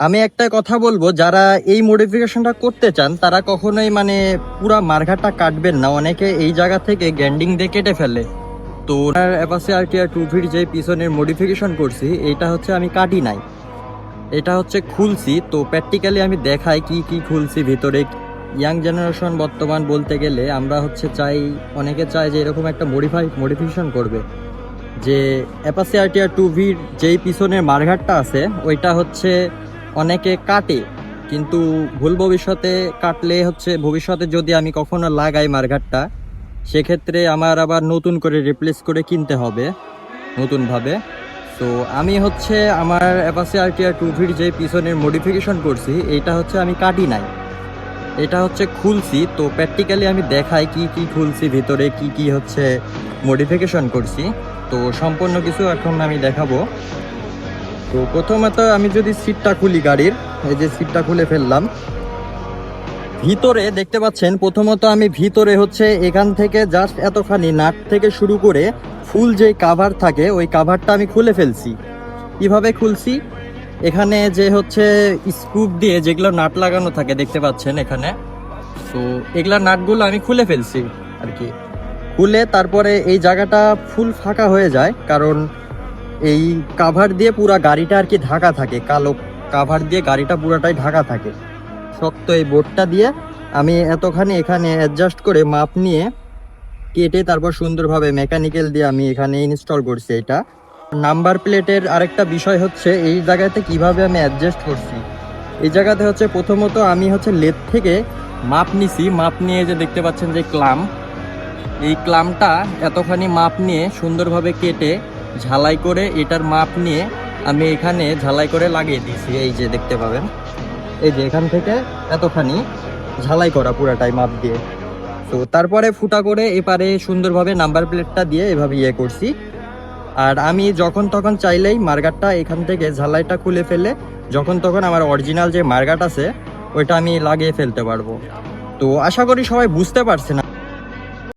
আমি একটা কথা বলবো, যারা এই মডিফিকেশনটা করতে চান তারা কখনোই মানে পুরা মার্ঘাটা কাটবেন না। অনেকে এই জায়গা থেকে গ্যান্ডিং দিয়ে কেটে ফেলে। তো ওনার অ্যাপাচি আরটিআর 2V যে পিছনের মডিফিকেশন করছি, এটা হচ্ছে আমি কাটি নাই, এটা হচ্ছে খুলছি। তো প্র্যাকটিক্যালি আমি দেখাই কি কি খুলছি ভিতরে। ইয়াং জেনারেশন বর্তমান বলতে গেলে আমরা হচ্ছে চাই, অনেকে চায় যে এরকম একটা মডিফিকেশন করবে, যে অ্যাপাচি আরটিআর 2Vর যেই পিছনের মারঘাটটা আছে ওইটা হচ্ছে অনেকে কাটে, কিন্তু ভুল ভবিষ্যতে কাটলে হচ্ছে ভবিষ্যতে যদি আমি কখনো লাগাই মারঘাটটা, সেক্ষেত্রে আমার আবার নতুন করে রিপ্লেস করে কিনতে হবে নতুনভাবে। তো আমি হচ্ছে আমার অ্যাপাচি আরটিআর 2Vর যে পিছনের মডিফিকেশন করছি, এইটা হচ্ছে আমি কাটি নাই, এটা হচ্ছে খুলছি। তো প্র্যাকটিক্যালি আমি দেখাই কি কি খুলছি ভিতরে, কি কি হচ্ছে মডিফিকেশন করছি। তো সম্পূর্ণ কিছু এখন আমি দেখাবো। তো প্রথমত আমি যদি সিটটা খুলি গাড়ির, এই যে সিটটা খুলে ফেললাম, ভিতরে দেখতে পাচ্ছেন প্রথমত আমি ভিতরে হচ্ছে এখান থেকে জাস্ট এতখানি নাট থেকে শুরু করে ফুল যে কাভার থাকে ওই কাভারটা আমি খুলে ফেলছি। কিভাবে খুলছি, এখানে যে হচ্ছে স্ক্রুপ দিয়ে যেগুলো নাট লাগানো থাকে দেখতে পাচ্ছেন এখানে, তো এগুলা নাটগুলো আমি খুলে ফেলছি আর কি। খুলে তারপরে এই জায়গাটা ফুল ফাঁকা হয়ে যায়, কারণ এই কাভার দিয়ে পুরা গাড়িটা আর কি ঢাকা থাকে, কালো কাভার দিয়ে গাড়িটা পুরাটাই ঢাকা থাকে। শক্ত এই বোর্ডটা দিয়ে আমি এতখানি এখানে অ্যাডজাস্ট করে মাপ নিয়ে কেটে তারপর সুন্দরভাবে মেকানিক্যাল দিয়ে আমি এখানে ইনস্টল করছি। এটা নাম্বার প্লেটের আরেকটা বিষয় হচ্ছে এই জায়গাতে কিভাবে আমি অ্যাডজাস্ট করছি। এই জায়গাতে হচ্ছে প্রথমত আমি হচ্ছে লেদ থেকে মাপ নিছি, মাপ নিয়ে যে দেখতে পাচ্ছেন যে ক্লাম, এই ক্লামটা এতখানি মাপ নিয়ে সুন্দরভাবে কেটে ঝালাই করে এটার মাপ নিয়ে আমি এখানে ঝালাই করে লাগিয়ে দিয়েছি। এই যে দেখতে পাবেন, এই যে এখান থেকে এতখানি ঝালাই করা পুরাটাই মাপ দিয়ে। তো তারপরে ফুটা করে এপারে সুন্দরভাবে নাম্বার প্লেটটা দিয়ে এভাবে ইয়ে করছি। আর আমি যখন তখন চাইলেই মার্গারটা এখান থেকে ঝালাইটা খুলে ফেলে যখন তখন আমার অরিজিনাল যে মার্গাট আছে ওইটা আমি লাগিয়ে ফেলতে পারবো। তো আশা করি সবাই বুঝতে পারছে না।